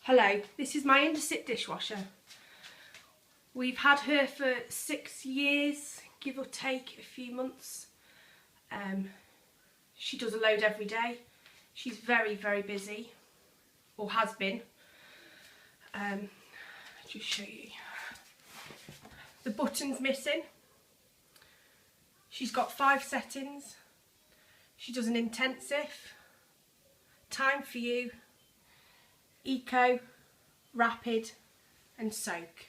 Hello, this is my undersit dishwasher. We've had her for 6 years, give or take a few months. She does a load every day. She's very, very busy, or has been. Just show you. The button's missing. She's got 5 settings. She does an intensive, time for you, eco, rapid and soak.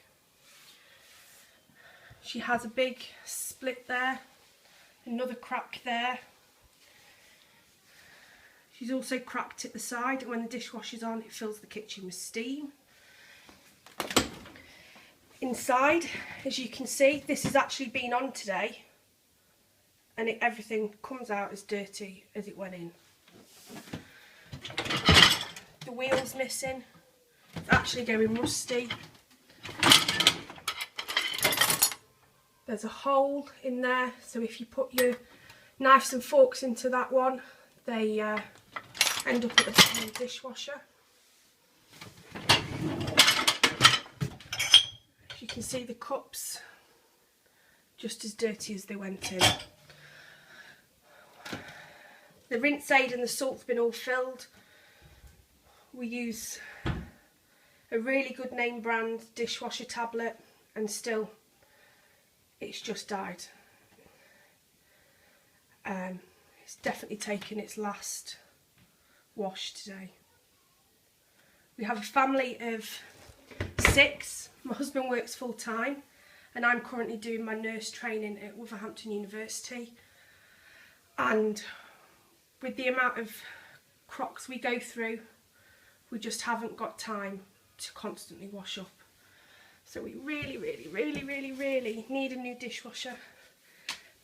She has a big split there, another crack there. She's also cracked at the side, and when the dishwasher's on it fills the kitchen with steam. Inside, as you can see, this has actually been on today and everything comes out as dirty as it went in. The wheel's missing, it's actually going rusty. There's a hole in there, so if you put your knives and forks into that one, they end up at the bottom of the dishwasher. As you can see, the cups just as dirty as they went in. The rinse aid and the salt's been all filled. We use a really good name brand dishwasher tablet, and still it's just died. It's definitely taken its last wash today. We have a family of 6. My husband works full time and I'm currently doing my nurse training at Wolverhampton University, and with the amount of crocs we go through, we just haven't got time to constantly wash up. So we really need a new dishwasher.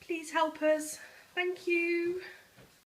Please help us. Thank you.